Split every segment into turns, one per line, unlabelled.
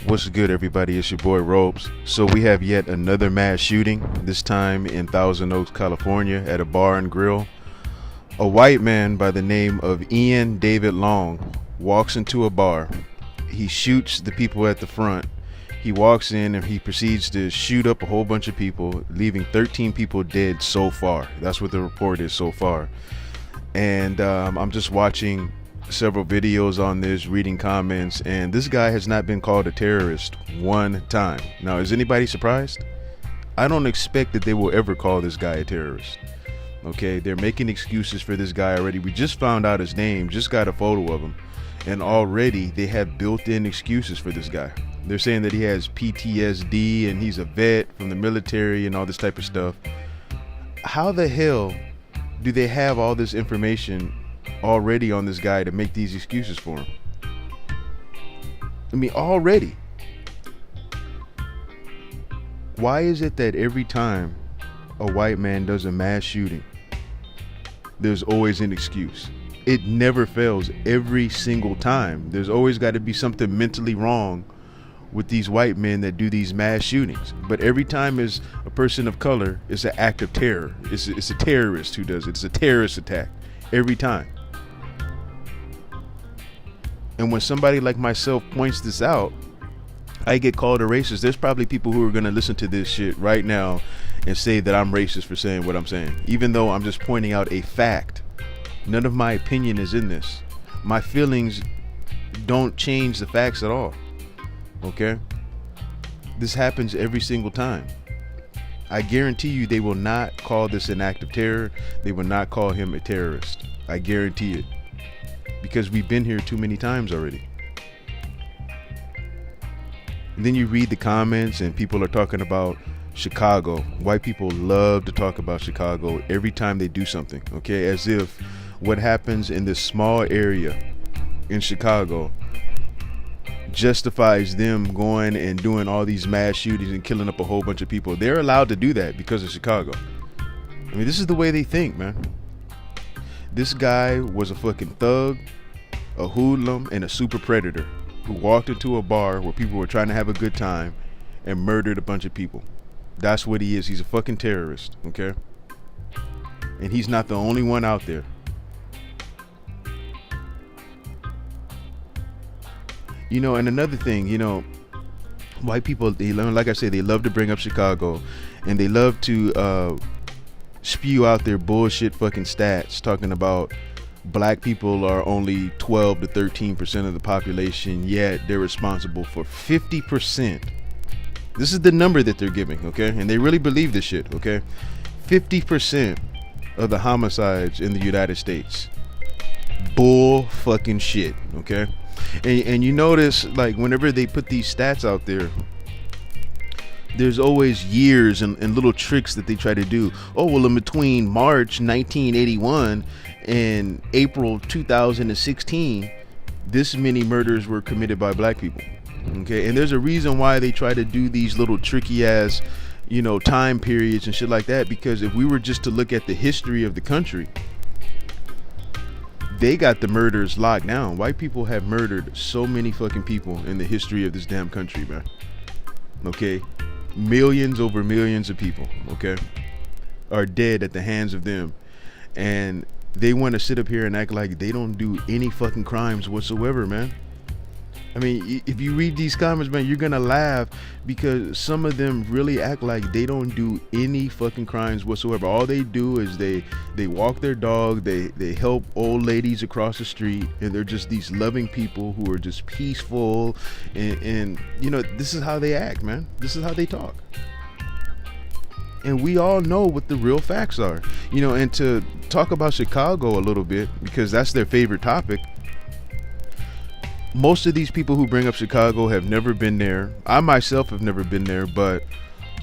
What's good, everybody? It's your boy Ropes. So we have yet another mass shooting, this time in Thousand Oaks, California, at a bar and grill. A white man by the name of Ian David Long walks into a bar. He shoots the people at the front. He walks in and he proceeds to shoot up a whole bunch of people, leaving 13 people dead so far. That's what the report is so far. And I'm just watching several videos on this, reading comments, and this guy has not been called a terrorist one time. Now, is anybody surprised? I don't expect that they will ever call this guy a terrorist. Okay, they're making excuses for this guy already. We just found out his name, just got a photo of him, and already they have built-in excuses for this guy. They're saying that he has PTSD and he's a vet from the military and all this type of stuff. How the hell do they have all this information already on this guy to make these excuses for him? I mean, already. Why is it that every time a white man does a mass shooting, there's always an excuse? It never fails. Every single time there's always got to be something mentally wrong with these white men that do these mass shootings. But every time is a person of color, it's an act of terror. It's a terrorist who does it. It's a terrorist attack every time. And when somebody like myself points this out, I get called a racist. There's probably people who are going to listen to this shit right now and say that I'm racist for saying what I'm saying, even though I'm just pointing out a fact. None of my opinion is in this. My feelings don't change the facts at all. Okay? This happens every single time. I guarantee you they will not call this an act of terror. They will not call him a terrorist. I guarantee it. Because we've been here too many times already. And then you read the comments and people are talking about Chicago. White people love to talk about Chicago every time they do something, okay? As if what happens in this small area in Chicago justifies them going and doing all these mass shootings and killing up a whole bunch of people. They're allowed to do that because of Chicago. I mean, this is the way they think, man. This guy was a fucking thug, a hoodlum, and a super predator who walked into a bar where people were trying to have a good time and murdered a bunch of people. That's what he is. He's a fucking terrorist, okay? And he's not the only one out there. You know, and another thing, you know, white people, they learn, like I said, they love to bring up Chicago, and they love to spew out their bullshit fucking stats talking about black people are only 12 to 13% of the population, yet they're responsible for 50%. This is the number that they're giving, okay? And they really believe this shit, okay? 50% of the homicides in the United States. Bull fucking shit, okay? And you notice, like, whenever they put these stats out there, there's always years and little tricks that they try to do. Oh, well, in between March 1981 and April 2016, this many murders were committed by black people. Okay, and there's a reason why they try to do these little tricky ass, you know, time periods and shit like that, because if we were just to look at the history of the country, they got the murders locked down. White people have murdered so many fucking people in the history of this damn country, man. Okay, millions over millions of people, okay, are dead at the hands of them, and they want to sit up here and act like they don't do any fucking crimes whatsoever, man. I mean, if you read these comments, man, you're gonna laugh, because some of them really act like they don't do any fucking crimes whatsoever. All they do is they walk their dog, they help old ladies across the street, and they're just these loving people who are just peaceful, and you know, this is how they act, man. This is how they talk. And we all know what the real facts are, you know. And to talk about Chicago a little bit, because that's their favorite topic. Most of these people who bring up Chicago have never been there. I myself have never been there, but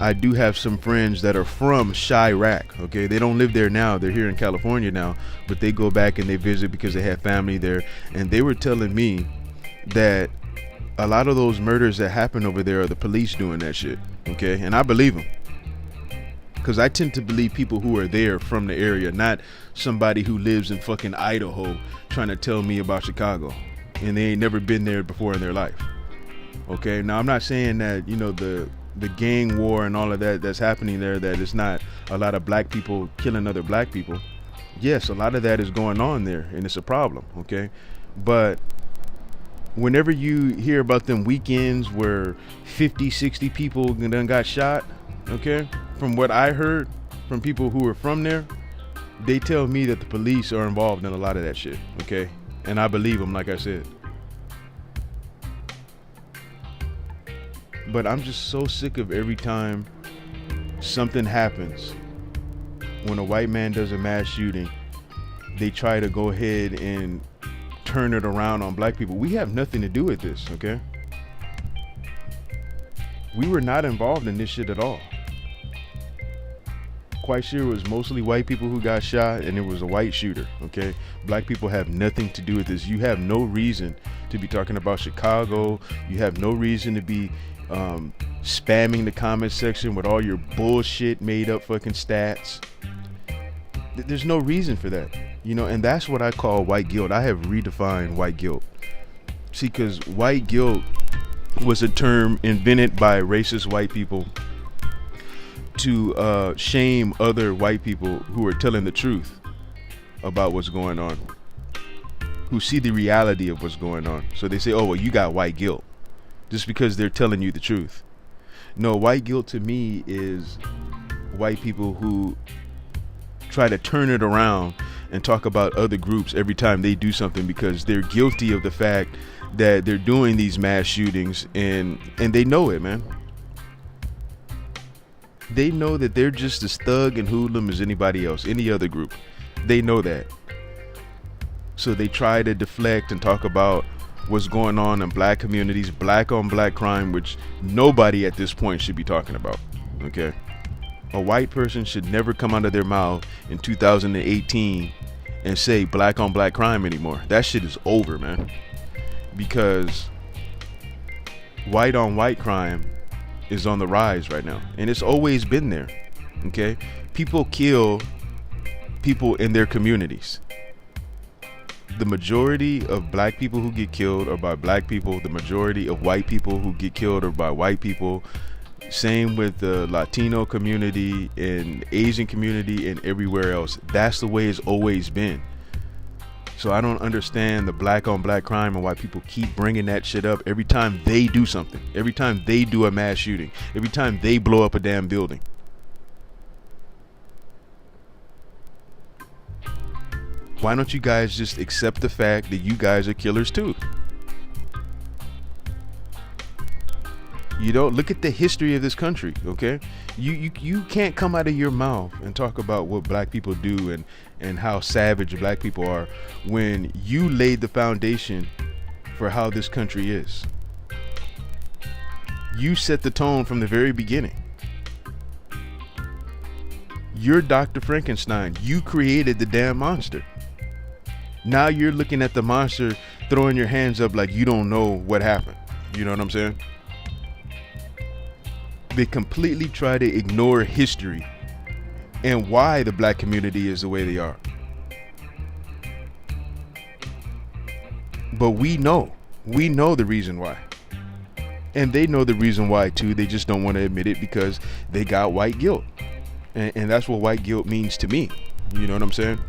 I do have some friends that are from Chirac, okay? They don't live there now. They're here in California now, but they go back and they visit because they have family there. And they were telling me that a lot of those murders that happen over there are the police doing that shit, okay? And I believe them, because I tend to believe people who are there from the area, not somebody who lives in fucking Idaho trying to tell me about Chicago and they ain't never been there before in their life. Okay, now I'm not saying that the gang war and all of that that's happening there, that it's not a lot of black people killing other black people. Yes, a lot of that is going on there, and it's a problem. Okay, but whenever you hear about them weekends where 50, 60 people done got shot, okay, from what I heard from people who were from there, they tell me that the police are involved in a lot of that shit. Okay, and I believe them, like I said. But I'm just so sick of every time something happens, when a white man does a mass shooting, they try to go ahead and turn it around on black people. We have nothing to do with this, okay? We were not involved in this shit at all. Quite sure it was mostly white people who got shot, and it was a white shooter, okay? Black people have nothing to do with this. You have no reason to be talking about Chicago. You have no reason to be spamming the comment section with all your bullshit made up fucking stats. There's no reason for that, and that's what I call white guilt. I have redefined white guilt. See, because white guilt was a term invented by racist white people to shame other white people who are telling the truth about what's going on, who see the reality of what's going on. So they say, oh, well, you got white guilt just because they're telling you the truth. No, white guilt to me is white people who try to turn it around and talk about other groups every time they do something, because they're guilty of the fact that they're doing these mass shootings, and they know it, man. They know that they're just as thug and hoodlum as anybody else, any other group. They know that. So they try to deflect and talk about what's going on in black communities, black on black crime, which nobody at this point should be talking about. Okay, a white person should never come out of their mouth in 2018 and say black on black crime anymore. That shit is over, man, because white on white crime is on the rise right now, and it's always been there. Okay, people kill people in their communities. The majority of black people who get killed are by black people. The majority of white people who get killed are by white people. Same with the Latino community and Asian community and everywhere else. That's the way it's always been. So I don't understand the black on black crime and why people keep bringing that shit up every time they do something, every time they do a mass shooting, every time they blow up a damn building. Why don't you guys just accept the fact that you guys are killers too? You don't look at the history of this country, okay? You can't come out of your mouth and talk about what black people do and how savage black people are when you laid the foundation for how this country is. You set the tone from the very beginning. You're Dr. Frankenstein. You created the damn monster. Now you're looking at the monster, throwing your hands up like you don't know what happened. You know what I'm saying? They completely try to ignore history and why the black community is the way they are. But we know the reason why. And they know the reason why too. They just don't want to admit it because they got white guilt. And that's what white guilt means to me. You know what I'm saying?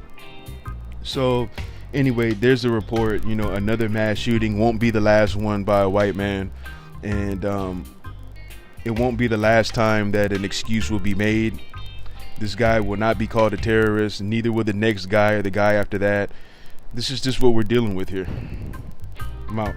So anyway, there's a report, another mass shooting won't be the last one by a white man. And it won't be the last time that an excuse will be made. This guy will not be called a terrorist. Neither will the next guy or the guy after that. This is just what we're dealing with here. I'm out.